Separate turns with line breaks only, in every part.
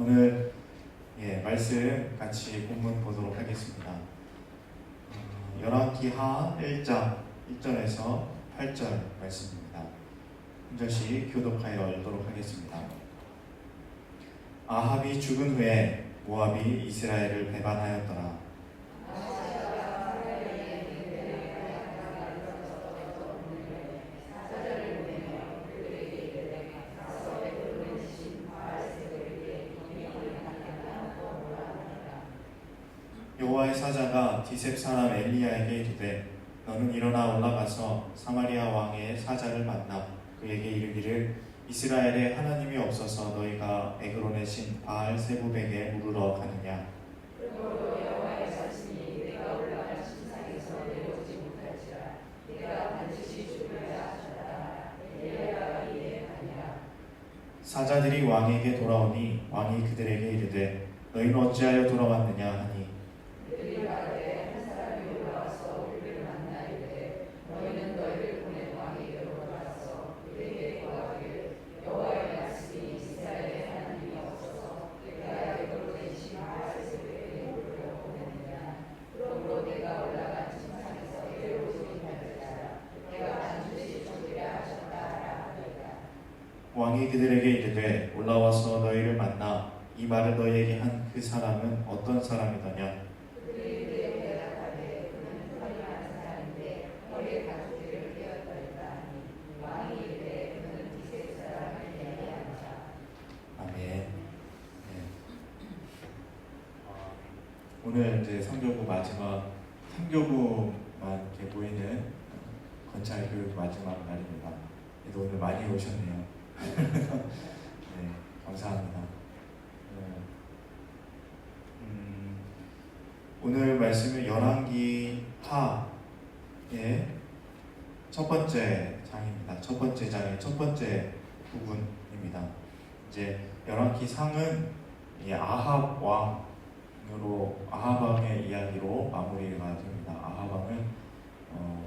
오늘 말씀 같이 본문 보도록 하겠습니다. 열왕기하 1장 1절에서 8절 말씀입니다. 한 절씩 교독하여 읽도록 하겠습니다. 아합이 죽은 후에 모압이 이스라엘을 배반하였더라. 여호와의 사자가 디셉 사람 엘리야에게 이르되 너는 일어나 올라가서 사마리아 왕의 사자를 만나 그에게 이르기를 이스라엘에 하나님이 없어서 너희가 에그론의 신 바알 세부백에 물으러 가느냐.
그러므로 여호와의 사신이 내가 올라갈 신상에서 내려오지 못할지라 내가 반드시 죽으리라 하셨다. 엘리야가 이에 하니라.
사자들이 왕에게 돌아오니 왕이 그들에게 이르되 너희는 어찌하여 돌아왔느냐 하니
그들이 말하되 한 사람이 올라와서 우리를 만나 이르되 너희는 너희를 보낸 왕에게로 돌아가서 그에게 고하기를 여호와의 말씀이 이스라엘에 하나님이 없어서 내가 에그론의 신 바알 세부백에 물으러 보냈느냐. 그러므로 내가 올라간 신상에서 내려오지 못할지라 내가 반드시 죽으리라 하셨다 하리라.
왕이 그들에게 이르되 올라와서 너희를 만나 이 말을 너희에게 한 그 사람은 어떤 사람이더냐.
그들이 그에게 대답하되 그는 허리 많은 사람인데 허리에 가죽띠를 꿰었더이다 하니 왕이 이르되 그는 디셉 사람 엘리야니라.
아멘. 오늘 이제 성교부 마지막 3교부만 이렇게 보이는 건찰 교육 마지막 날입니다. 그래도 오늘 많이 오셨네요. 네, 감사합니다. 오늘 말씀은 열왕기 하의 첫 번째 장입니다. 첫 번째 장의 첫 번째 부분입니다. 이제 열왕기 상은 이 아합 왕으로 아합 왕의 이야기로 마무리가 됩니다. 아합 왕은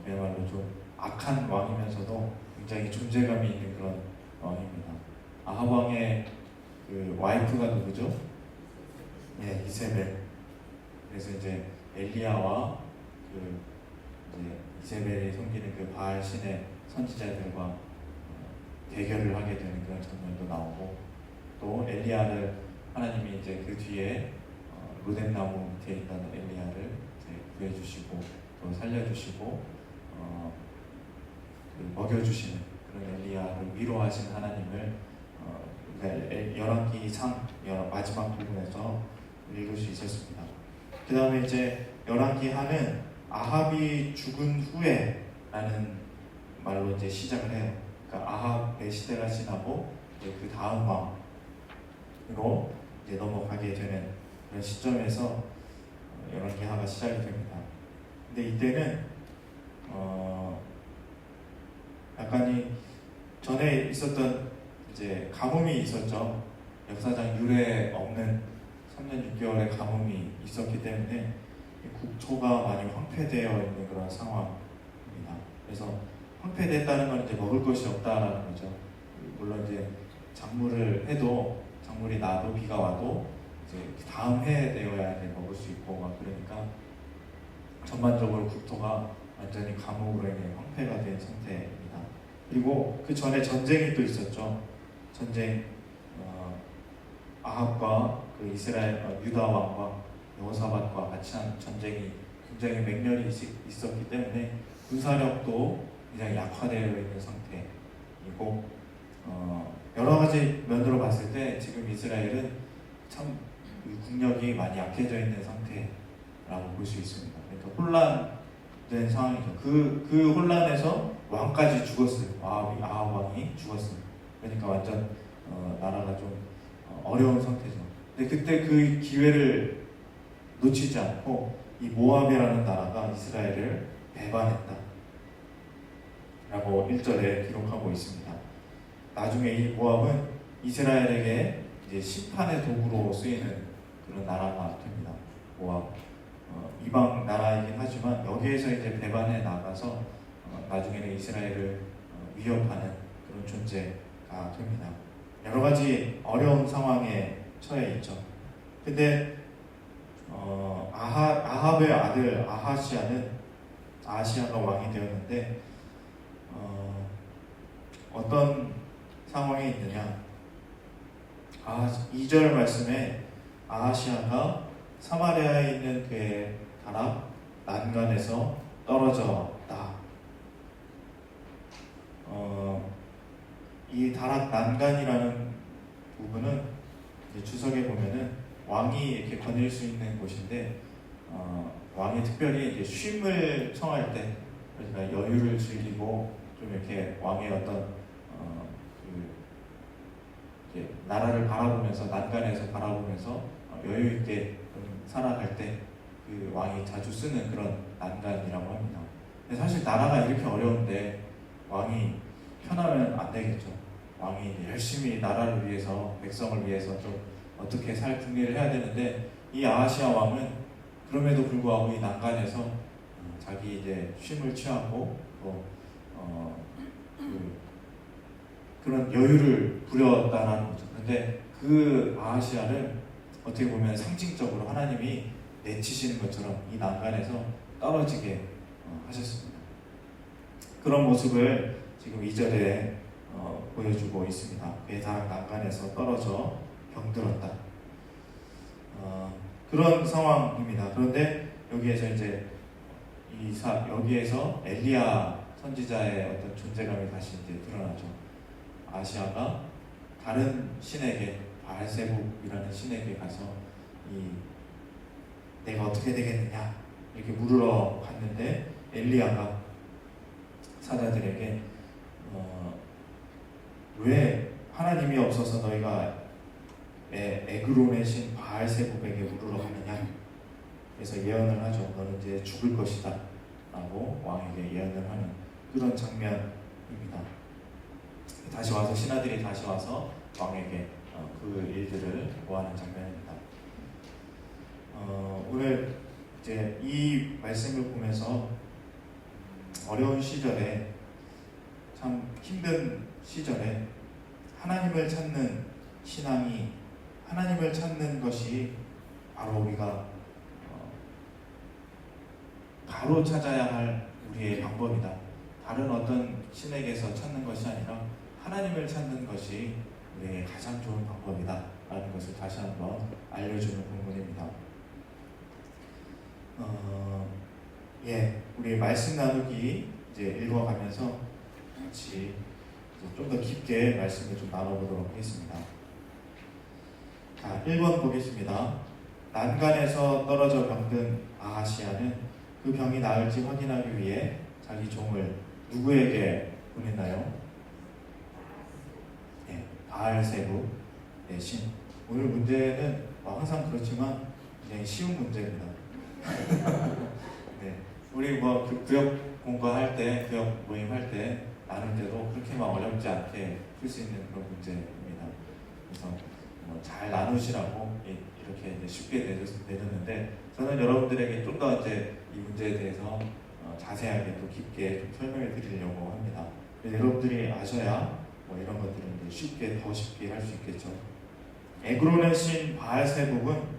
그야말로 좀 악한 왕이면서도 굉장히 존재감이 있는 그런 왕입니다. 아합 왕의 그 와이프가 누구죠? 이세벨. 그래서 이제 엘리야와 그 이제 이세벨이 섬기는 그 바알 신의 선지자들과 대결을 하게 되는 그런 장면도 나오고, 또 엘리야를 하나님이 이제 그 뒤에 로뎀나무 밑에 있던 엘리야를 이제 구해주시고 또 살려주시고 먹여주시는 그런 엘리야를 위로하신 하나님을 열왕기 상 마지막 부분에서 읽을 수 있었습니다. 그 다음에 이제 열왕기 하는 아합이 죽은 후에 라는 말로 이제 시작을 해요. 그러니까 아합의 시대가 지나고 이제 그 다음 왕으로 이제 넘어가게 되는 그런 시점에서 열왕기 하가 시작이 됩니다. 근데 이때는 약간 이 전에 있었던 이제 가뭄이 있었죠. 역사상 유례 없는 3년 6개월의 가뭄이 있었기 때문에 국토가 많이 황폐되어 있는 그런 상황입니다. 그래서 황폐됐다는 건 이제 먹을 것이 없다라는 거죠. 물론 이제 작물을 해도 작물이 나도 비가 와도 이제 다음 해에 되어야 먹을 수 있고 막 그러니까 전반적으로 국토가 완전히 가뭄으로 인해 황폐가 된 상태입니다. 그리고 그 전에 전쟁이 또 있었죠. 전쟁 아합과 그 이스라엘 유다 왕과 여호사밧과 같이 한 전쟁이 굉장히 맹렬히 있었기 때문에 군사력도 굉장히 약화되어 있는 상태이고 여러 가지 면으로 봤을 때 지금 이스라엘은 참 국력이 많이 약해져 있는 상태라고 볼 수 있습니다. 그러니까 혼란된 상황이죠. 그 혼란에서 왕까지 죽었어요. 아합 왕이 죽었어요. 그러니까 완전 나라가 좀 어려운 상태죠. 근데 그때 그 기회를 놓치지 않고 이 모압이라는 나라가 이스라엘을 배반했다 라고 1절에 기록하고 있습니다. 나중에 이 모압은 이스라엘에게 이제 심판의 도구로 쓰이는 그런 나라가 됩니다. 모압 이방 나라이긴 하지만 여기에서 이제 배반해 나가서 나중에는 이스라엘을 위협하는 그런 존재가 됩니다. 여러 가지 어려운 상황에 처해 있죠. 근데 아합의 아들 아하시아가 왕이 되었는데 어떤 상황에 있느냐? 2절 말씀에 아하시아가 사마리아에 있는 그의 다락 난간에서 떨어졌다. 이 다락 난간이라는 부분은 이제 주석에 보면은 왕이 이렇게 거닐 수 있는 곳인데 왕이 특별히 이제 쉼을 청할 때, 그러니까 여유를 즐기고 좀 이렇게 왕의 어떤 이렇게 나라를 바라보면서 난간에서 바라보면서 여유 있게 좀 살아갈 때 그 왕이 자주 쓰는 그런 난간이라고 합니다. 근데 사실 나라가 이렇게 어려운데 왕이 편하면 안 되겠죠. 왕이 열심히 나라를 위해서, 백성을 위해서 좀 어떻게 살 궁리를 해야 되는데, 이 아하시아 왕은 그럼에도 불구하고 이 난간에서 자기 이제 쉼을 취하고 또 그런 여유를 부렸다는 거죠. 근데 그 아하시아를 어떻게 보면 상징적으로 하나님이 내치시는 것처럼 이 난간에서 떨어지게 하셨습니다. 그런 모습을 지금 2절에 보여주고 있습니다. 그의 다락 난간에서 떨어져 병들었다. 그런 상황입니다. 그런데 여기에서 이제 여기에서 엘리야 선지자의 어떤 존재감이 다시 이제 드러나죠. 아시아가 다른 신에게, 바알세불이라는 신에게 가서 내가 어떻게 되겠느냐 이렇게 물으러 갔는데, 엘리야가 사자들에게 왜 하나님이 없어서 너희가 에그론의 신 바알세불에게 물으러 가느냐. 그래서 예언을 하죠. 너는 이제 죽을 것이다 라고 왕에게 예언을 하는 그런 장면입니다. 다시 와서 신하들이 다시 와서 왕에게 그 일들을 보하는 장면입니다. 오늘 이제 이 말씀을 보면서 어려운 시절에, 참 힘든 시절에 하나님을 찾는 신앙이, 하나님을 찾는 것이 바로 우리가 바로 찾아야 할 우리의 방법이다. 다른 어떤 신에게서 찾는 것이 아니라 하나님을 찾는 것이 우리의 가장 좋은 방법이다 라는 것을 다시 한번 알려주는 본문입니다. 우리 말씀 나누기 이제 읽어가면서 같이 좀 더 깊게 말씀을 좀 나눠보도록 하겠습니다. 자, 1번 보겠습니다. 난간에서 떨어져 병든 아하시아는 그 병이 나을지 확인하기 위해 자기 종을 누구에게 보냈나요? 바알세불 신. 오늘 문제는 항상 그렇지만 굉장히 쉬운 문제입니다. 우리 구역 공부할 때, 구역 모임 할 때 나눌 때도 그렇게 막 어렵지 않게 풀 수 있는 그런 문제입니다. 그래서 잘 나누시라고 이렇게 이제 쉽게 내줬는데, 저는 여러분들에게 좀 더 이제 이 문제에 대해서 자세하게 또 깊게 좀 설명해 드리려고 합니다. 여러분들이 아셔야 이런 것들을 이제 더 쉽게 할 수 있겠죠. 에그론의 신 바알세불은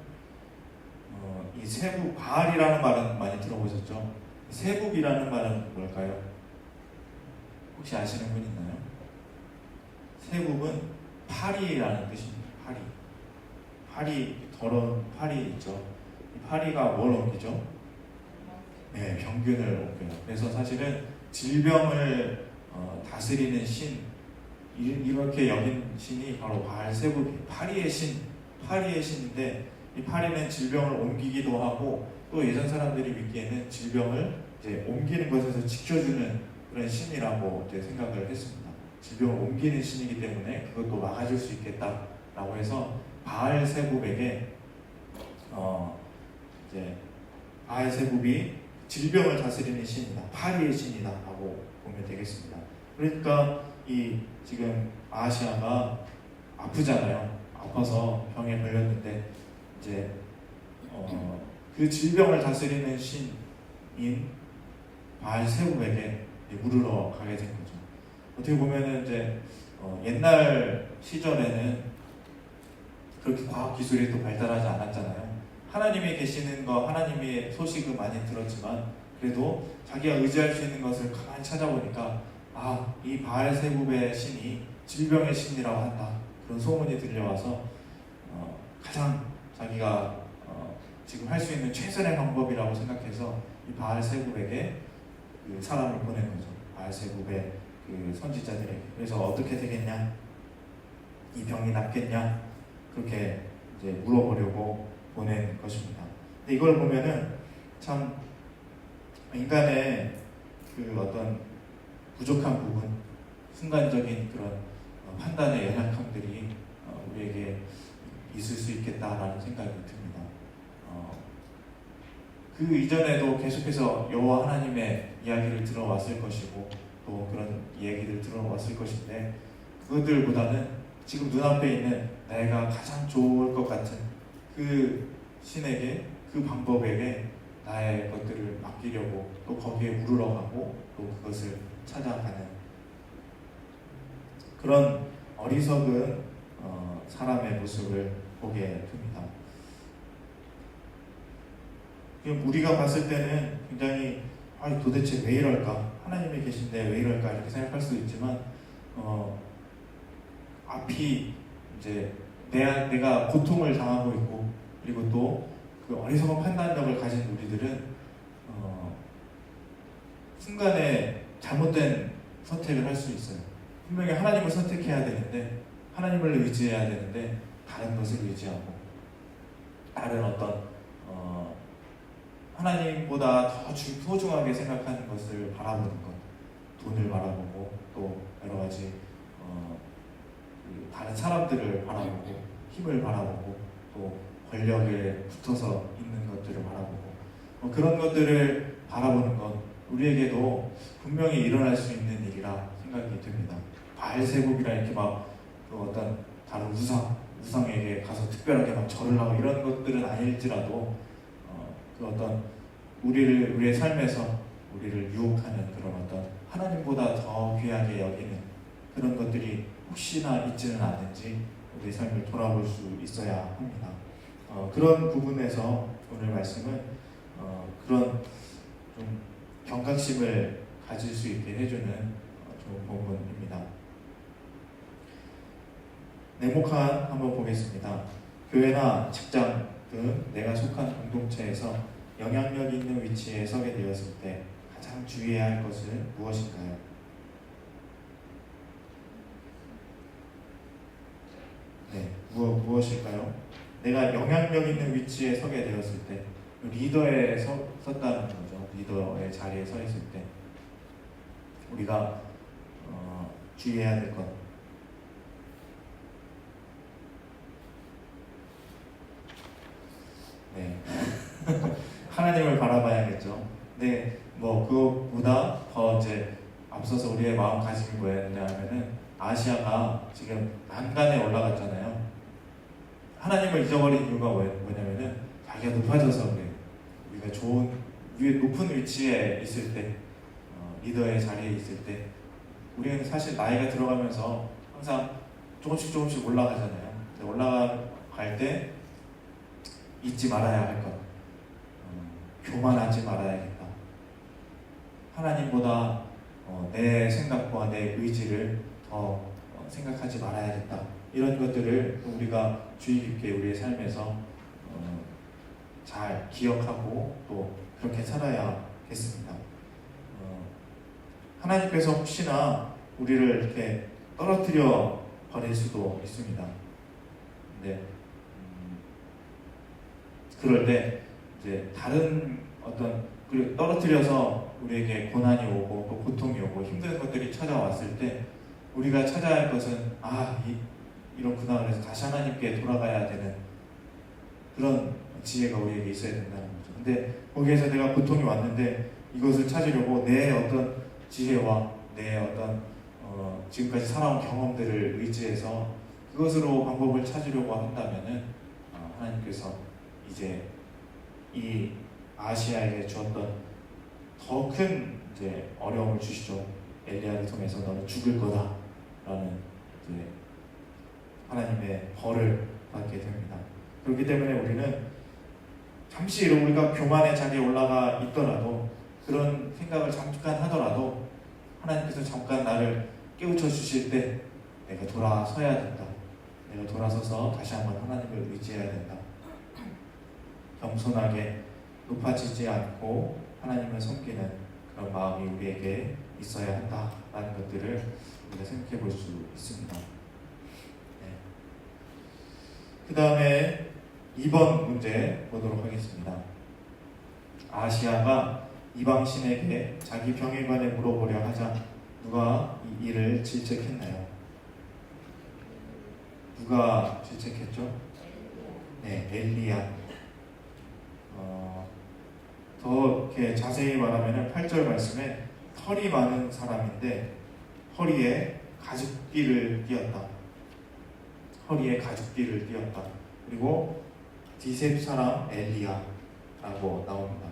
이 세북, 바알이라는 말은 많이 들어보셨죠? 세북이라는 말은 뭘까요? 혹시 아시는 분 있나요? 세북은 파리라는 뜻입니다. 파리, 더러운 파리 있죠. 이 파리가 뭘 옮기죠? 병균을 옮겨요. 그래서 사실은 질병을 다스리는 신, 이렇게 여긴 신이 바로 바알세불, 파리의 신인데, 이 파리는 질병을 옮기기도 하고, 또 예전 사람들이 믿기에는 질병을 이제 옮기는 것에서 지켜주는 그런 신이라고 이제 생각을 했습니다. 질병을 옮기는 신이기 때문에 그것도 막아줄 수 있겠다라고 해서 바알세불에게 이제 바알세불이 질병을 다스리는 신이다, 파리의 신이다라고 보면 되겠습니다. 그러니까 이 지금 아하시아가 아프잖아요. 아파서 병에 걸렸는데 이제 그 질병을 다스리는 신인 바알세불에게 물으러 가게 된 거죠. 어떻게 보면은 이제 옛날 시절에는 그렇게 과학 기술이 또 발달하지 않았잖아요. 하나님이 계시는 거, 하나님의 소식을 많이 들었지만 그래도 자기가 의지할 수 있는 것을 가만히 찾아보니까 이 바알세불의 신이 질병의 신이라고 한다. 그런 소문이 들려와서 가장 자기가 지금 할 수 있는 최선의 방법이라고 생각해서 이 바알세불에게 그 사람을 보낸 거죠. 바알세불의 그 선지자들에게. 그래서 어떻게 되겠냐? 이 병이 낫겠냐? 그렇게 이제 물어보려고 보낸 것입니다. 근데 이걸 보면은 참 인간의 그 어떤 부족한 부분, 순간적인 그런 판단의 연약함들이 우리에게 있을 수 있겠다라는 생각이 듭니다. 그 이전에도 계속해서 여호와 하나님의 이야기를 들어왔을 것이고 또 그런 얘기를 들어왔을 것인데 그것들보다는 지금 눈앞에 있는 내가 가장 좋을 것 같은 그 신에게, 그 방법에게 나의 것들을 맡기려고 또 거기에 물으러가고 또 그것을 찾아가는 그런 어리석은 사람의 모습을 보게 됩니다. 우리가 봤을 때는 굉장히 도대체 왜 이럴까? 하나님이 계신데 왜 이럴까? 이렇게 생각할 수도 있지만 앞이 이제 내가 고통을 당하고 있고 그리고 또 그 어리석은 판단력을 가진 우리들은 순간에 잘못된 선택을 할 수 있어요. 분명히 하나님을 선택해야 되는데 하나님을 의지해야 되는데 다른 것을 의지하고 다른 어떤 하나님보다 더 소중하게 생각하는 것을 바라보는 것, 돈을 바라보고 또 여러 가지 다른 사람들을 바라보고 힘을 바라보고 또 권력에 붙어서 있는 것들을 바라보고 그런 것들을 바라보는 것 우리에게도 분명히 일어날 수 있는 일이라 생각이 듭니다. 바알세불이라 이렇게 그 어떤 다른 우상에게 가서 특별하게 절을 하고 이런 것들은 아닐지라도 그 어떤 우리의 삶에서 우리를 유혹하는 그런 어떤 하나님보다 더 귀하게 여기는 그런 것들이 혹시나 있지는 않은지 우리 삶을 돌아볼 수 있어야 합니다. 그런 부분에서 오늘 말씀은 그런 좀 경각심을 가질 수 있게 해주는 좋은 본문입니다. 네모칸 한번 보겠습니다. 교회나 직장 등 내가 속한 공동체에서 영향력 있는 위치에 서게 되었을 때 가장 주의해야 할 것은 무엇인가요? 네, 무엇일까요? 내가 영향력 있는 위치에 서게 되었을 때 리더에 섰다는 거죠. 리더의 자리에 서 있을 때 우리가 주의해야 될 것. 네. 하나님을 바라봐야겠죠. 근데 그것보다 더 이제 앞서서 우리의 마음가짐이 뭐였냐 하면은 아시아가 지금 난간에 올라갔잖아요. 하나님을 잊어버린 이유가 뭐냐면은 자기가 높아져서 그래요. 우리가 좋은 높은 위치에 있을 때 리더의 자리에 있을 때 우리는 사실 나이가 들어가면서 항상 조금씩 올라가잖아요. 올라갈 때 잊지 말아야 할 것, 교만하지 말아야겠다. 하나님보다 내 생각과 내 의지를 더 생각하지 말아야겠다. 이런 것들을 우리가 주의 깊게 우리의 삶에서 잘 기억하고 또 그렇게 살아야겠습니다. 하나님께서 혹시나 우리를 이렇게 떨어뜨려 버릴 수도 있습니다. 근데 그럴 때 이제 다른 어떤 떨어뜨려서 우리에게 고난이 오고 또 고통이 오고 힘든 것들이 찾아왔을 때 우리가 찾아야 할 것은 이렇구나. 그래서 다시 하나님께 돌아가야 되는 그런 지혜가 우리에게 있어야 된다는 거죠. 근데 거기에서 내가 고통이 왔는데 이것을 찾으려고 내 어떤 지혜와 내 어떤 지금까지 살아온 경험들을 의지해서 그것으로 방법을 찾으려고 한다면은 하나님께서 이제 이 아시아에게 주었던 더 큰 이제 어려움을 주시죠. 엘리야를 통해서 너는 죽을 거다라는 이제 하나님의 벌을 받게 됩니다. 그렇기 때문에 우리는 잠시 우리가 교만의 자리에 올라가 있더라도 그런 생각을 잠깐 하더라도 하나님께서 잠깐 나를 깨우쳐 주실 때 내가 돌아서야 된다. 내가 돌아서서 다시 한번 하나님을 의지해야 된다. 겸손하게 높아지지 않고 하나님을 섬기는 그런 마음이 우리에게 있어야 한다라는 것들을 우리가 생각해 볼 수 있습니다. 네. 그 다음에 2번 문제 보도록 하겠습니다. 아하시야가 이방신에게 자기 병에 관해 물어보려 하자 누가 이 일을 질책했나요? 누가 질책했죠? 네, 엘리야. 더 이렇게 자세히 말하면 8절 말씀에 털이 많은 사람인데 허리에 가죽띠를 띄었다. 허리에 가죽띠를 띄었다. 그리고 디셉 사람 엘리야라고 나옵니다.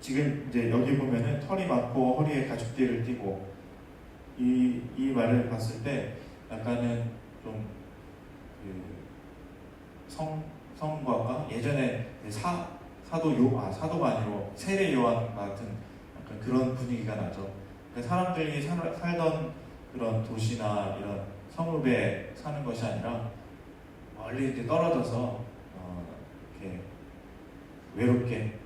지금 이제 여기 보면은 털이 많고 허리에 가죽띠를 띠고 이 말을 봤을 때 약간은 좀 성과가 예전에 사도가 아니고 세례 요한 같은 약간 그런 분위기가 나죠. 그러니까 사람들이 살던 그런 도시나 이런 성읍에 사는 것이 아니라 멀리 이제 떨어져서 이렇게 외롭게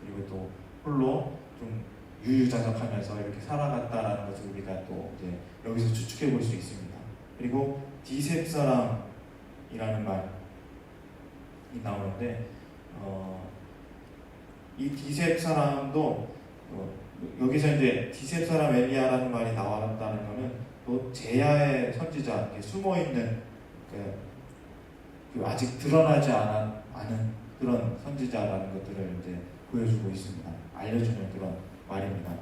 그리고 또 홀로 좀 유유자적하면서 이렇게 살아갔다라는 것을 우리가 또 이제 여기서 추측해 볼 수 있습니다. 그리고 디셉 사람이라는 말이 나오는데 이 디셉 사람도 여기서 이제 디셉 사람 엘리야라는 말이 나왔다는 것은 또 제야의 선지자, 숨어 있는 아직 드러나지 않은 그런 선지자라는 것들을 이제 보여주고 있습니다. 알려주는 그런 말입니다.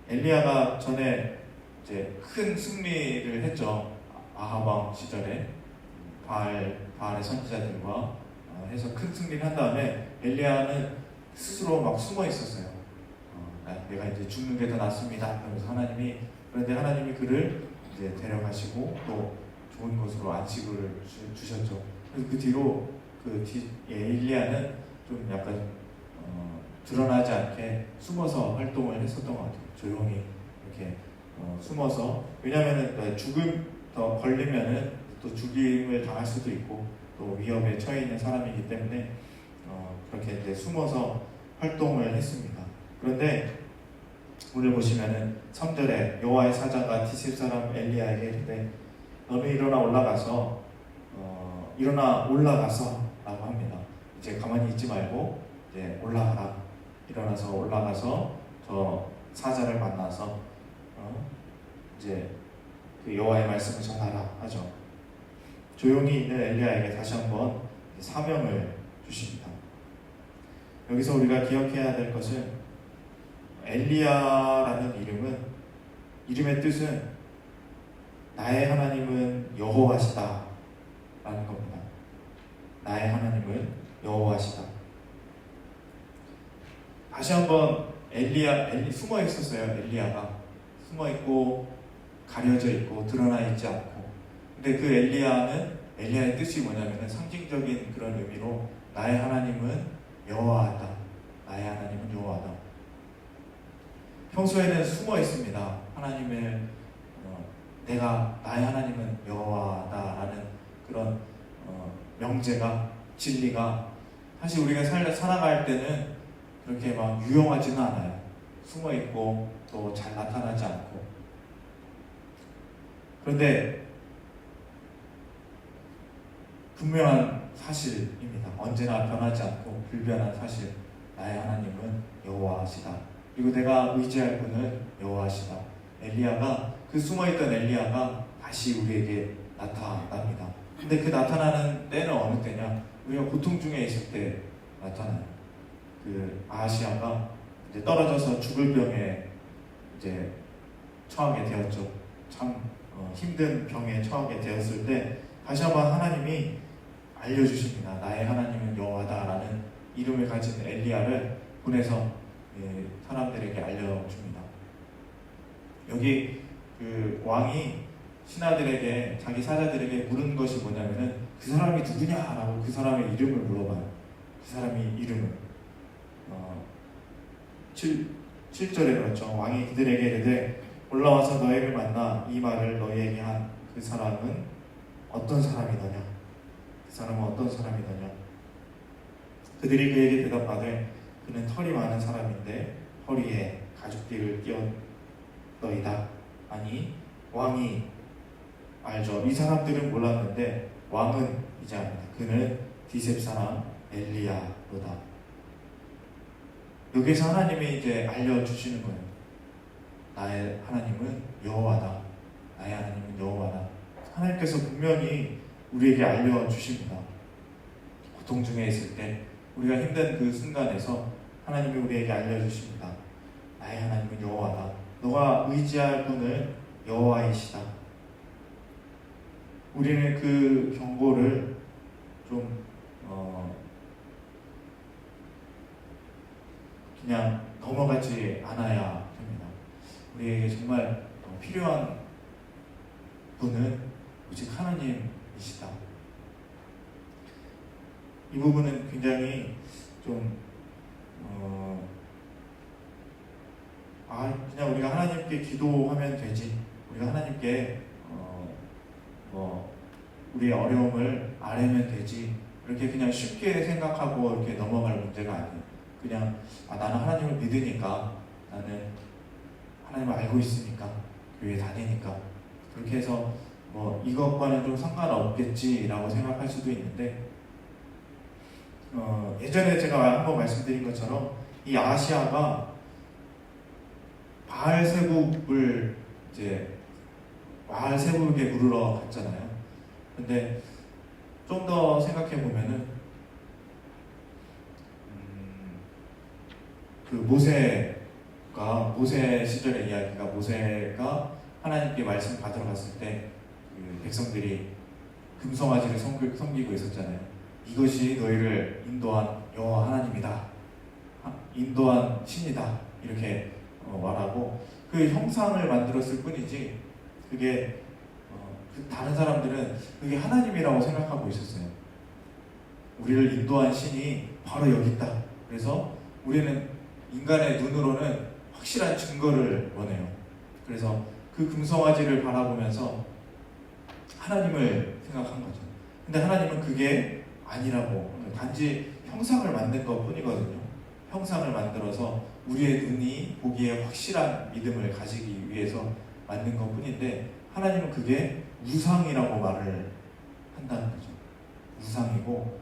엘리야가 전에 이제 큰 승리를 했죠. 아합 왕 시절에 바알의 선지자들과 해서 큰 승리를 한 다음에 엘리야는 스스로 막 숨어 있었어요. 내가 이제 죽는 게 더 낫습니다. 그러면서 그런데 하나님이 그를 이제 데려가시고 또 좋은 곳으로 안식을 주셨죠. 그래서 그 뒤로 엘리야는 좀 약간 드러나지 않게 숨어서 활동을 했었던 것 같아요. 조용히 이렇게 숨어서. 왜냐하면은 죽음 더 걸리면은 또 죽임을 당할 수도 있고 또 위협에 처해 있는 사람이기 때문에 그렇게 이제 숨어서 활동을 했습니다. 그런데 오늘 보시면은 3절에 여호와의 사자가 디셉 사람 엘리야에게 이르되 너는 일어나 올라가서 라고 합니다. 이제 가만히 있지 말고 이제 올라가라. 일어나서 올라가서 저 사자를 만나서 이제 그 여호와의 말씀을 전하라 하죠. 조용히 있는 엘리야에게 다시 한번 사명을 주십니다. 여기서 우리가 기억해야 될 것은 엘리야라는 이름의 뜻은 나의 하나님은 여호와시다 라는 겁니다. 나의 하나님은 여호와시다. 다시 한번 숨어 있었어요. 엘리야가 숨어 있고 가려져 있고 드러나 있지 않고. 근데 그 엘리야의 뜻이 뭐냐면은 상징적인 그런 의미로 나의 하나님은 여호와다. 나의 하나님은 여호와다. 평소에는 숨어 있습니다. 나의 하나님은 여호와다라는 그런 명제가 진리가 사실 우리가 살아갈 때는 그렇게 막 유용하지는 않아요. 숨어 있고 또 잘 나타나지 않고. 그런데 분명한 사실입니다. 언제나 변하지 않고 불변한 사실. 나의 하나님은 여호와시다. 그리고 내가 의지할 분은 여호와시다. 그 숨어있던 엘리야가 다시 우리에게 나타납니다. 근데 그 나타나는 때는 어느 때냐? 우리가 고통 중에 있을 때 나타나요. 그 아하시야가 이제 떨어져서 죽을 병에 이제 처하게 되었죠. 참 힘든 병에 처하게 되었을 때 다시 한번 하나님이 알려주십니다. 나의 하나님은 여호와다라는 이름을 가진 엘리야를 보내서 사람들에게 알려줍니다. 여기 그 왕이 신하들에게, 자기 사자들에게 물은 것이 뭐냐면은 그 사람이 누구냐라고 그 사람의 이름을 물어봐요. 그 사람이 이름을 7절에 그렇죠. 왕이 그들에게 이르되 올라와서 너희를 만나 이 말을 너희에게 한 그 사람은 어떤 사람이더냐? 그 사람은 어떤 사람이더냐? 그들이 그에게 대답하되 그는 털이 많은 사람인데 허리에 가죽띠를 띄었더이다. 아니 왕이 알죠. 이 사람들은 몰랐는데 왕은 이제 압니다. 그는 디셉 사람 엘리야로다. 여기서 하나님이 이제 알려주시는 거예요. 나의 하나님은 여호와다. 나의 하나님은 여호와다. 하나님께서 분명히 우리에게 알려주십니다. 고통 중에 있을 때, 우리가 힘든 그 순간에서 하나님이 우리에게 알려주십니다. 나의 하나님은 여호와다. 너가 의지할 분은 여호와이시다. 우리는 그 경고를 좀 그냥 넘어가지 않아야 됩니다. 우리에게 정말 필요한 분은 오직 하나님이시다. 이 부분은 굉장히 좀 그냥 우리가 하나님께 기도하면 되지, 우리가 하나님께 우리의 어려움을 아뢰면 되지, 이렇게 그냥 쉽게 생각하고 이렇게 넘어갈 문제가 아니에요. 그냥 나는 하나님을 믿으니까, 나는 하나님을 알고 있으니까, 교회 다니니까, 그렇게 해서 이것과는 좀 상관없겠지라고 생각할 수도 있는데, 예전에 제가 한번 말씀드린 것처럼 이 아시아가 바알세북을 이제 바알세북에 물으러 갔잖아요. 근데 좀 더 생각해 보면은 그 모세 시절의 이야기가, 모세가 하나님께 말씀 받으러 갔을 때 그 백성들이 금송아지를 섬기고 있었잖아요. 이것이 너희를 인도한 여호와 하나님이다, 인도한 신이다, 이렇게 말하고 그 형상을 만들었을 뿐이지, 그게 다른 사람들은 그게 하나님이라고 생각하고 있었어요. 우리를 인도한 신이 바로 여기 있다. 그래서 우리는 인간의 눈으로는 확실한 증거를 원해요. 그래서 그 금송아지를 바라보면서 하나님을 생각한 거죠. 근데 하나님은 그게 아니라고, 단지 형상을 만든 것 뿐이거든요. 형상을 만들어서 우리의 눈이 보기에 확실한 믿음을 가지기 위해서 만든 것 뿐인데, 하나님은 그게 우상이라고 말을 한다는 거죠. 우상이고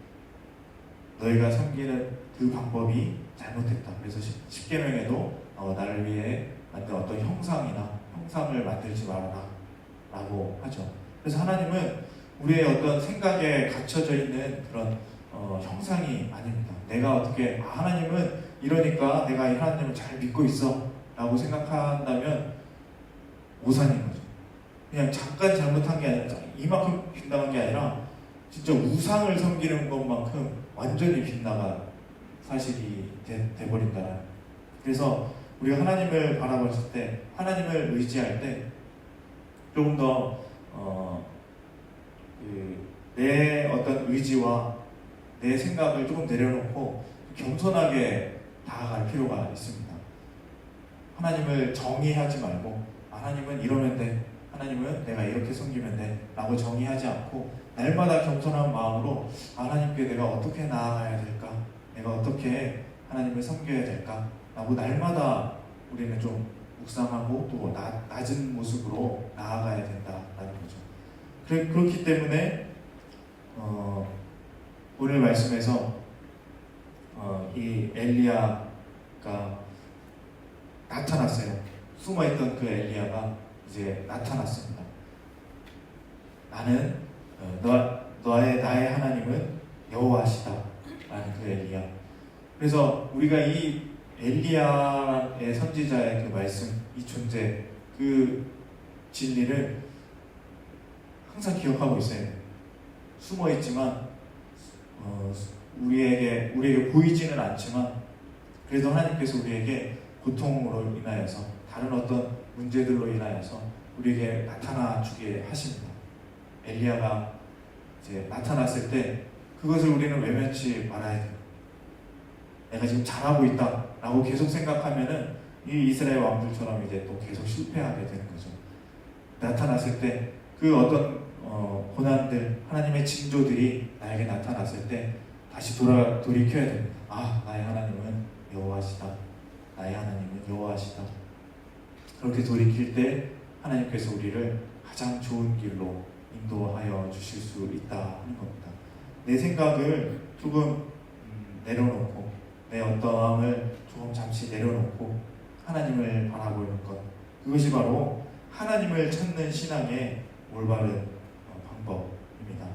너희가 섬기는 그 방법이 잘못됐다. 그래서 십계명에도 나를 위해 만든 어떤 형상을 만들지 말아라 라고 하죠. 그래서 하나님은 우리의 어떤 생각에 갇혀져 있는 그런 형상이 아닙니다. 내가 어떻게 하나님은 이러니까 내가 이 하나님을 잘 믿고 있어 라고 생각한다면 오산인 거죠. 그냥 잠깐 잘못한 게 아니라, 이만큼 빗나간 게 아니라 진짜 우상을 섬기는 것만큼 완전히 빗나간 사실이 돼버린다. 그래서 우리가 하나님을 바라봤을 때, 하나님을 의지할 때 조금 더 내 어떤 의지와 내 생각을 조금 내려놓고 겸손하게 다가갈 필요가 있습니다. 하나님을 정의하지 말고, 하나님은 이러면 돼, 하나님은 내가 이렇게 섬기면 돼 라고 정의하지 않고, 날마다 겸손한 마음으로 하나님께 내가 어떻게 나아가야 될까, 내가 어떻게 하나님을 섬겨야 될까 라고 날마다 우리는 좀 묵상하고 또 낮은 모습으로 나아가야 된다라는 거죠. 그렇기 때문에 오늘 말씀에서 이 엘리야가 나타났어요. 숨어있던 그 엘리야가 이제 나타났습니다. 나는 나의 하나님은 여호와시다 라는 그 엘리야. 그래서 우리가 이 엘리야의 선지자의 그 말씀, 이 존재, 그 진리를 항상 기억하고 있어야 돼요. 숨어있지만 우리에게 보이지는 않지만, 그래도 하나님께서 우리에게 고통으로 인하여서, 다른 어떤 문제들로 인하여서 우리에게 나타나 주게 하십니다. 엘리야가 이제 나타났을 때 그것을 우리는 외면치 말아야 돼요. 내가 지금 잘하고 있다라고 계속 생각하면은 이 이스라엘 왕들처럼 이제 또 계속 실패하게 되는 거죠. 나타났을 때 그 어떤 고난들, 하나님의 징조들이 나에게 나타났을 때 다시 돌이켜야 됩니다. 아, 나의 하나님은 여호와시다. 나의 하나님은 여호와시다. 그렇게 돌이킬 때 하나님께서 우리를 가장 좋은 길로 인도하여 주실 수 있다 하는 겁니다. 내 생각을 조금 내려놓고 내 어떠함을 조금 잠시 내려놓고 하나님을 바라고 있는 것, 그것이 바로 하나님을 찾는 신앙의 올바른 방법입니다.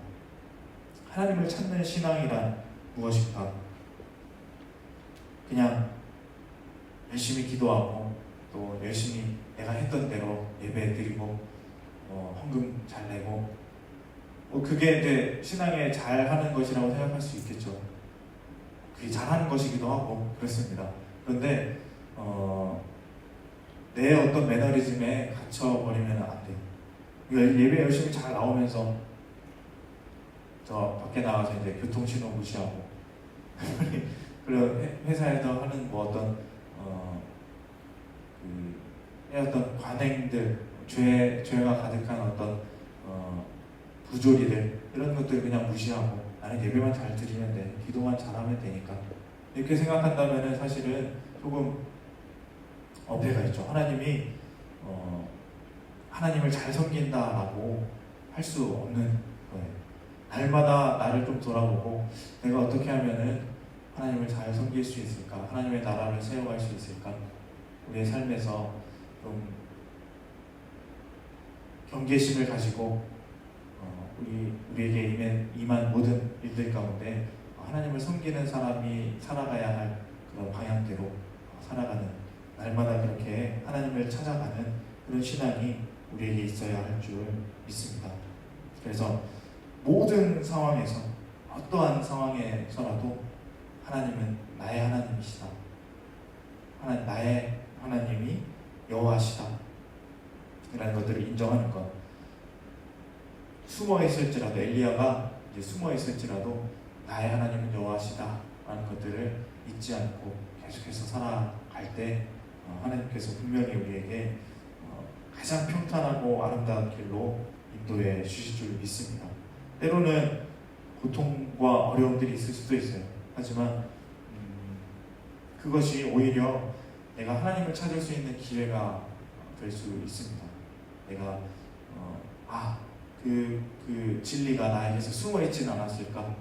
하나님을 찾는 신앙이란 무엇일까? 그냥 열심히 기도하고 또 열심히 내가 했던 대로 예배 드리고 헌금 잘 내고 그게 이제 신앙에 잘하는 것이라고 생각할 수 있겠죠. 그게 잘하는 것이기도 하고 그렇습니다. 그런데 내 어떤 매너리즘에 갇혀버리면 안 돼요. 예배 열심히 잘 나오면서 저 밖에 나가서 이제 교통신호 무시하고 그리고 회사에서 하는 뭐 어떤 어떤 관행들, 죄가 가득한 어떤 부조리들, 이런 것들 그냥 무시하고 나는 예배만 잘 드리면 돼, 기도만 잘하면 되니까 이렇게 생각한다면 사실은 조금 어폐가 있죠. 하나님을 잘 섬긴다라고 할 수 없는 거예요. 날마다 나를 좀 돌아보고 내가 어떻게 하면은 하나님을 잘 섬길 수 있을까? 하나님의 나라를 세워갈 수 있을까? 우리의 삶에서 좀 경계심을 가지고 우리에게 임한 모든 일들 가운데 하나님을 섬기는 사람이 살아가야 할 그런 방향대로 살아가는, 날마다 그렇게 하나님을 찾아가는 그런 신앙이 우리에게 있어야 할 줄 믿습니다. 그래서 모든 상황에서, 어떠한 상황에서라도 하나님은 나의 하나님이시다. 나의 하나님이 여호와시다. 이라는 것들을 인정하는 것. 숨어 있을지라도, 엘리야가 이제 숨어 있을지라도 나의 하나님은 여호와시다 라는 것들을 잊지 않고 계속해서 살아갈 때 하나님께서 분명히 우리에게 가장 평탄하고 아름다운 길로 인도해 주실 줄 믿습니다. 때로는 고통과 어려움들이 있을 수도 있어요. 하지만 그것이 오히려 내가 하나님을 찾을 수 있는 기회가 될 수 있습니다. 내가 그 진리가 나에게서 숨어있지는 않았을까?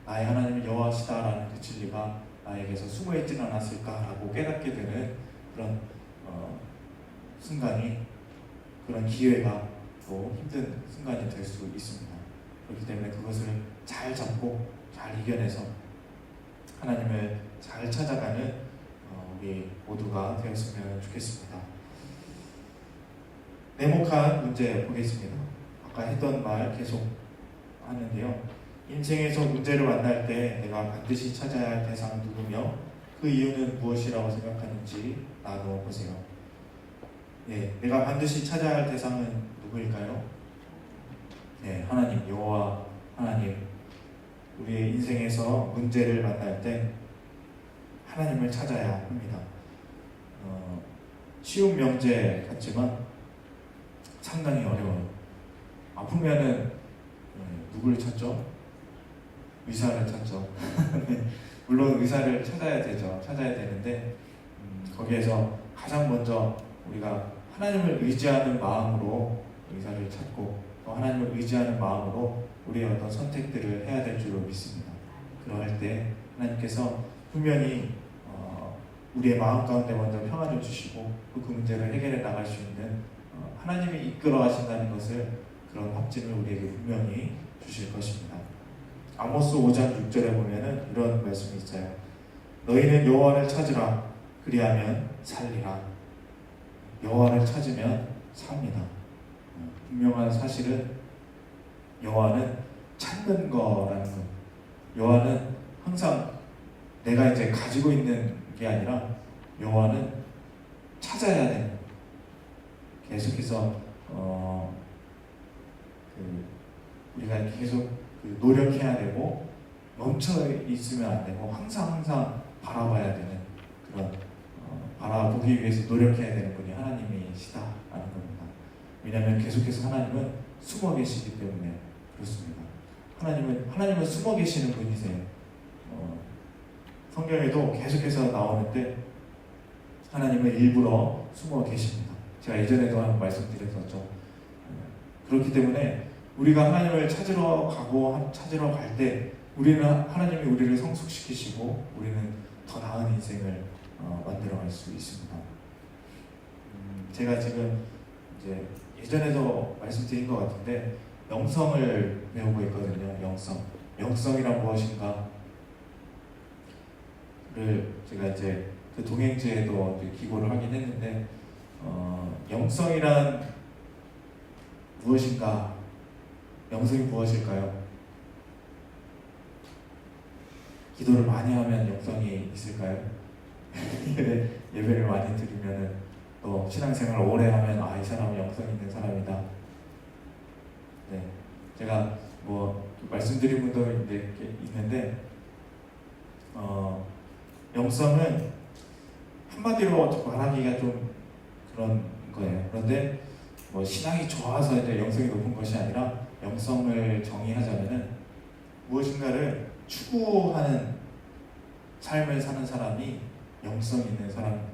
나의 하나님은 여호와시다라는 그 진리가 나에게서 숨어있지는 않았을까라고 깨닫게 되는 그런 순간이, 그런 기회가 또 힘든 순간이 될 수 있습니다. 그렇기 때문에 그것을 잘 잡고 잘 이겨내서 하나님을 잘 찾아가는 우리 모두가 되었으면 좋겠습니다. 네모칸 문제 보겠습니다. 아까 했던 말 계속 하는데요. 인생에서 문제를 만날 때 내가 반드시 찾아야 할 대상은 누구며 그 이유는 무엇이라고 생각하는지 나눠보세요. 네, 내가 반드시 찾아야 할 대상은 누구일까요? 네, 하나님, 여호와 하나님. 우리의 인생에서 문제를 만날 때 하나님을 찾아야 합니다. 쉬운 명제 같지만 상당히 어려워요. 아프면은 누구를 찾죠? 의사를 찾죠. 물론 의사를 찾아야 되는데 거기에서 가장 먼저 우리가 하나님을 의지하는 마음으로 의사를 찾고 또 하나님을 의지하는 마음으로 우리의 어떤 선택들을 해야 될 줄로 믿습니다. 그러할 때 하나님께서 분명히 우리의 마음 가운데 먼저 평안을 주시고 그 문제를 해결해 나갈 수 있는 하나님이 이끌어 가신다는 것을, 그런 확증을 우리에게 분명히 주실 것입니다. 아모스 5장 6절에 보면은 이런 말씀이 있어요. 너희는 여호와를 찾으라. 그리하면 살리라. 여호와를 찾으면 삽니다. 분명한 사실은 여호와는 찾는 거라는 것. 여호와는 항상 내가 이제 가지고 있는 게 아니라 여호와는 찾아야 돼. 계속해서 우리가 계속 노력해야 되고 멈춰 있으면 안 되고 항상 바라봐야 되는 그런 바라보기 위해서 노력해야 되는 분이 하나님이시다라는 겁니다. 왜냐하면 계속해서 하나님은 숨어 계시기 때문에 그렇습니다. 하나님은 숨어 계시는 분이세요. 성경에도 계속해서 나오는데 하나님은 일부러 숨어 계십니다. 제가 예전에도 한번 말씀드렸었죠. 그렇기 때문에 우리가 하나님을 찾으러 갈 때 하나님이 우리를 성숙시키시고 우리는 더 나은 인생을 만들어갈 수 있습니다. 제가 지금 이제 예전에도 말씀드린 것 같은데 영성을 배우고 있거든요. 영성이란 무엇인가를 제가 이제 그 동행지에도 기고를 하긴 했는데 영성이란 무엇인가? 영성이 무엇일까요? 기도를 많이 하면 영성이 있을까요? 예배를 많이 드리면 또 신앙생활을 오래 하면 이 사람은 영성이 있는 사람이다. 네, 제가 말씀드린 분도 있는데 영성은 한마디로 말하기가 좀 그런 거예요. 그런데 신앙이 좋아서 이제 영성이 높은 것이 아니라 영성을 정의하자면은 무엇인가를 추구하는 삶을 사는 사람이 영성 있는 사람입니다.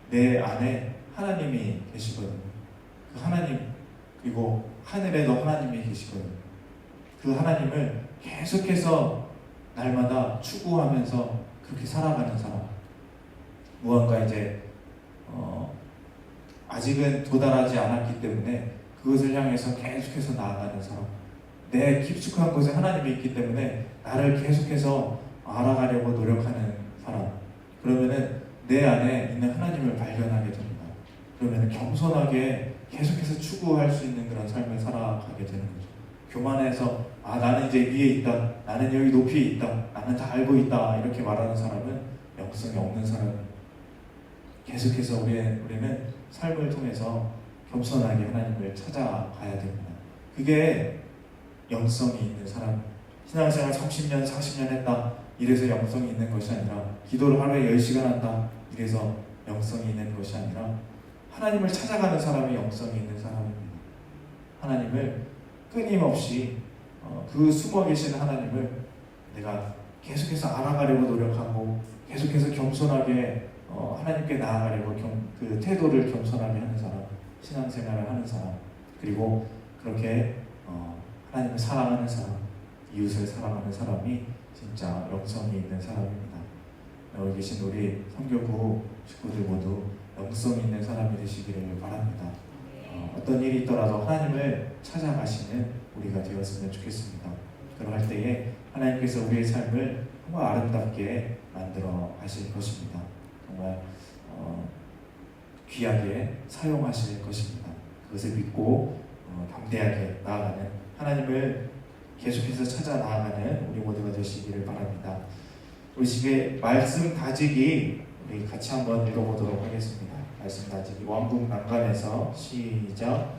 내 안에 하나님이 계시거든요. 그 하나님, 그리고 하늘에도 하나님이 계시거든요. 그 하나님을 계속해서 날마다 추구하면서 그렇게 살아가는 사람. 무언가 이제 아직은 도달하지 않았기 때문에 그것을 향해서 계속해서 나아가는 사람. 내 깊숙한 곳에 하나님이 있기 때문에 나를 계속해서 알아가려고 노력하는 사람. 그러면은 내 안에 있는 하나님을 발견하게 됩니다. 그러면은 겸손하게 계속해서 추구할 수 있는 그런 삶을 살아가게 되는 거죠. 교만해서 나는 이제 위에 있다, 나는 여기 높이 있다, 나는 다 알고 있다 이렇게 말하는 사람은 영성이 없는 사람입니다. 계속해서 우리는 삶을 통해서 겸손하게 하나님을 찾아가야 됩니다. 그게 영성이 있는 사람. 신앙생활 30년, 40년 했다 이래서 영성이 있는 것이 아니라, 기도를 하루에 10시간 한다 이래서 영성이 있는 것이 아니라, 하나님을 찾아가는 사람이 영성이 있는 사람입니다. 하나님을 끊임없이 그 숨어 계시는 하나님을 내가 계속해서 알아가려고 노력하고 계속해서 겸손하게 하나님께 나아가려고 그 태도를 겸손하게 하는 사람, 신앙생활을 하는 사람, 그리고 그렇게 하나님을 사랑하는 사람, 이웃을 사랑하는 사람이 진짜 영성이 있는 사람입니다. 여기 계신 우리 성교구 식구들 모두 영성 있는 사람이 되시기를 바랍니다. 어떤 일이 있더라도 하나님을 찾아가시는 우리가 되었으면 좋겠습니다. 그러할 때에 하나님께서 우리의 삶을 정말 아름답게 만들어 가실 것입니다. 정말 귀하게 사용하실 것입니다. 그것을 믿고 담대하게 나아가는, 하나님을 계속해서 찾아 나아가는 우리 모두가 되시기를 바랍니다. 우리 집에 말씀 다지기 우리 같이 한번 읽어보도록 하겠습니다. 말씀 다지기 왕국 난간에서 시작.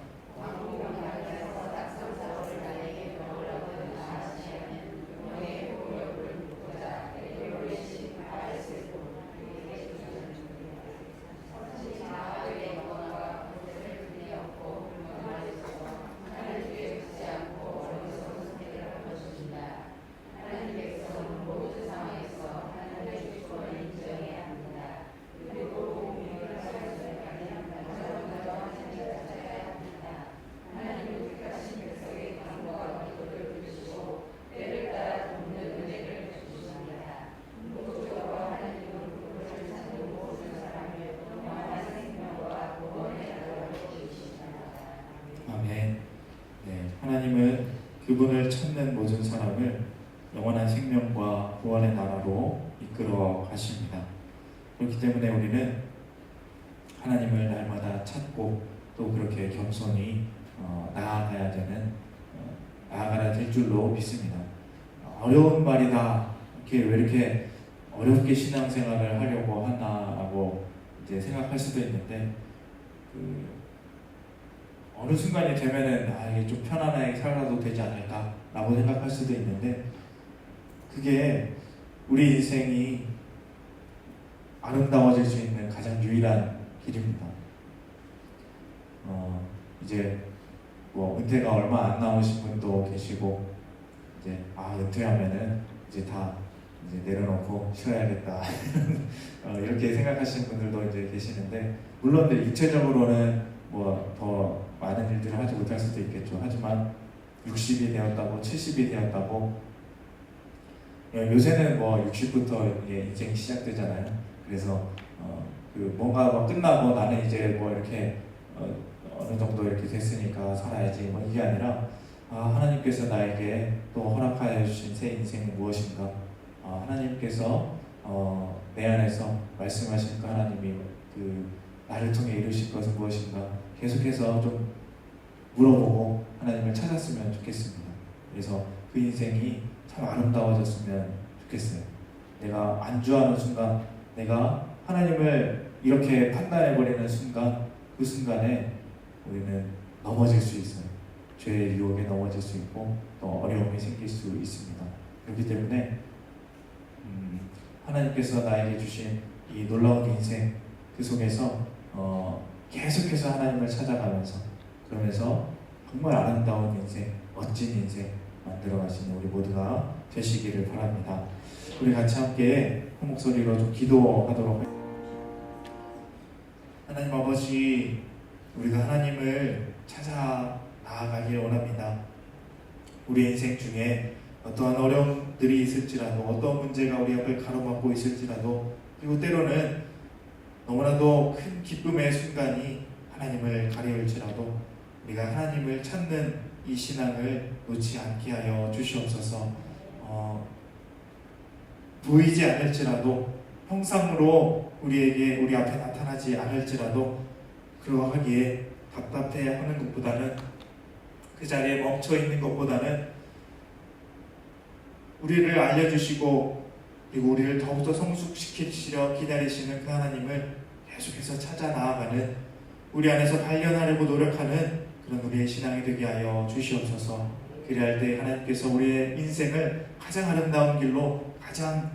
하나님은 그분을 찾는 모든 사람을 영원한 생명과 구원의 나라로 이끌어 가십니다. 그렇기 때문에 우리는 하나님을 날마다 찾고 또 그렇게 겸손히 나아가야 될 줄로 믿습니다. 어려운 말이다. 왜 이렇게 어렵게 신앙생활을 하려고 하나라고 이제 생각할 수도 있는데, 어느 순간이 되면은 이게 좀 편안하게 살아도 되지 않을까라고 생각할 수도 있는데, 그게 우리 인생이 아름다워질 수 있는 가장 유일한 길입니다. 이제 뭐 은퇴가 얼마 안 남으신 분도 계시고, 이제 은퇴하면은 이제 다 이제 내려놓고 쉬어야겠다 이렇게 생각하시는 분들도 이제 계시는데, 물론 육체적으로는 뭐 더 많은 일들을 하지 못할 수도 있겠죠. 하지만 60이 되었다고 70이 되었다고, 요새는 뭐 60부터 이게 인생이 시작되잖아요. 그래서 뭔가 뭐 끝나고 나는 이제 뭐 이렇게 어느 정도 이렇게 됐으니까 살아야지 뭐 이게 아니라, 하나님께서 나에게 또 허락하여 주신 새 인생은 무엇인가, 하나님께서 내 안에서 말씀하신 그 하나님이 나를 통해 이루실 것은 무엇인가 계속해서 좀 물어보고 하나님을 찾았으면 좋겠습니다. 그래서 그 인생이 참 아름다워졌으면 좋겠어요. 내가 안주하는 순간, 내가 하나님을 이렇게 판단해버리는 순간, 그 순간에 우리는 넘어질 수 있어요. 죄의 유혹에 넘어질 수 있고 또 어려움이 생길 수 있습니다. 그렇기 때문에 하나님께서 나에게 주신 이 놀라운 인생, 그 속에서 계속해서 하나님을 찾아가면서, 그러면서 정말 아름다운 인생, 멋진 인생 만들어가시는 우리 모두가 되시기를 바랍니다. 우리 같이 함께 한 목소리로 좀 기도하도록 할게요. 하나님 아버지, 우리가 하나님을 찾아 나아가길 원합니다. 우리 인생 중에 어떠한 어려움들이 있을지라도, 어떤 문제가 우리 앞을 가로막고 있을지라도, 그리고 때로는 너무나도 큰 기쁨의 순간이 하나님을 가려울지라도 우리가 하나님을 찾는 이 신앙을 놓지 않게 하여 주시옵소서. 보이지 않을지라도, 형상으로 우리 앞에 나타나지 않을지라도, 그러하기에 답답해하는 것보다는, 그 자리에 멈춰 있는 것보다는 우리를 알려주시고 그리고 우리를 더욱더 성숙시키시려 기다리시는 그 하나님을 계속해서 찾아 나아가는, 우리 안에서 발견하려고 노력하는 그런 우리의 신앙이 되게 하여 주시옵소서. 그리할 때 하나님께서 우리의 인생을 가장 아름다운 길로, 가장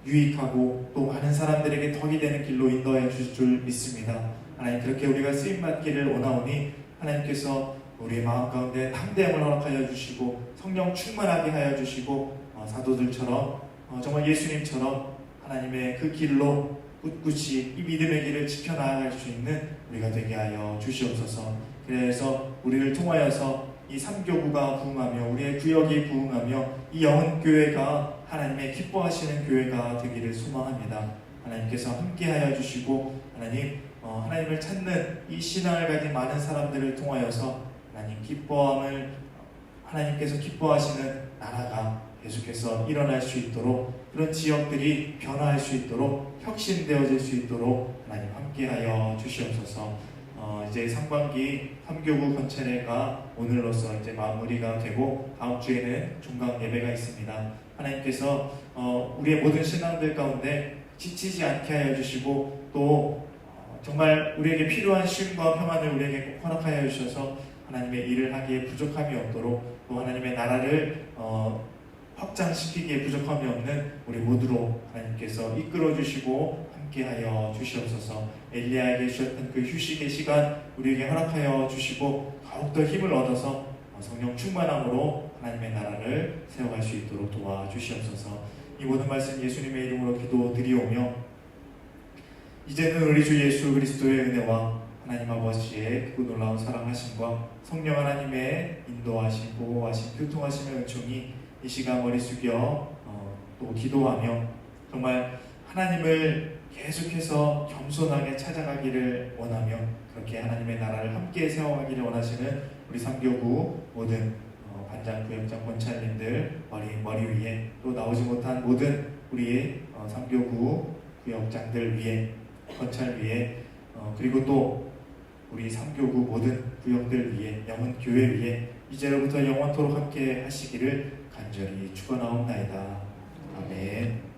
유익하고 또 많은 사람들에게 덕이 되는 길로 인도하여 주실 줄 믿습니다. 하나님, 그렇게 우리가 쓰임받기를 원하오니 하나님께서 우리의 마음 가운데 담대함을 허락하여 주시고 성령 충만하게 하여 주시고, 사도들처럼 정말 예수님처럼 하나님의 그 길로 꿋꿋이 이 믿음의 길을 지켜나갈 수 있는 우리가 되게 하여 주시옵소서. 그래서 우리를 통하여서 이 삼교구가 부흥하며 우리의 구역이 부흥하며 이 영혼교회가 하나님의 기뻐하시는 교회가 되기를 소망합니다. 하나님께서 함께하여 주시고, 하나님을 찾는 이 신앙을 가진 많은 사람들을 통하여서 하나님께서 기뻐하시는 나라가 계속해서 일어날 수 있도록, 그런 지역들이 변화할 수 있도록, 혁신되어질 수 있도록 하나님 함께하여 주시옵소서. 이제 상반기 3교구 건찬회가 오늘로서 이제 마무리가 되고 다음 주에는 종강 예배가 있습니다. 하나님께서 우리의 모든 신앙들 가운데 지치지 않게 하여 주시고, 또 정말 우리에게 필요한 쉼과 평안을 우리에게 꼭 허락하여 주셔서 하나님의 일을 하기에 부족함이 없도록, 또 하나님의 나라를 확장시키기에 부족함이 없는 우리 모두로 하나님께서 이끌어 주시고 함께하여 주시옵소서. 엘리야에게 주셨던 그 휴식의 시간 우리에게 허락하여 주시고, 더욱더 힘을 얻어서 성령 충만함으로 하나님의 나라를 세워갈 수 있도록 도와주시옵소서. 이 모든 말씀 예수님의 이름으로 기도드리오며, 이제는 우리 주 예수 그리스도의 은혜와 하나님 아버지의 크고 놀라운 사랑하심과 성령 하나님의 인도하심, 보호하심, 교통하심의 은총이 이 시간 머리 숙여 또 기도하며 정말 하나님을 계속해서 겸손하게 찾아가기를 원하며, 그렇게 하나님의 나라를 함께 세워가기를 원하시는 우리 삼교구 모든 반장, 구역장, 권찰님들 머리 위에, 또 나오지 못한 모든 우리의 삼교구 구역장들 위에, 권찰 위에, 그리고 또 우리 삼교구 모든 구역들 위에, 영혼교회 위에 이제로부터 영원토록 함께 하시기를 간절히 축원하옵나이다. 아멘.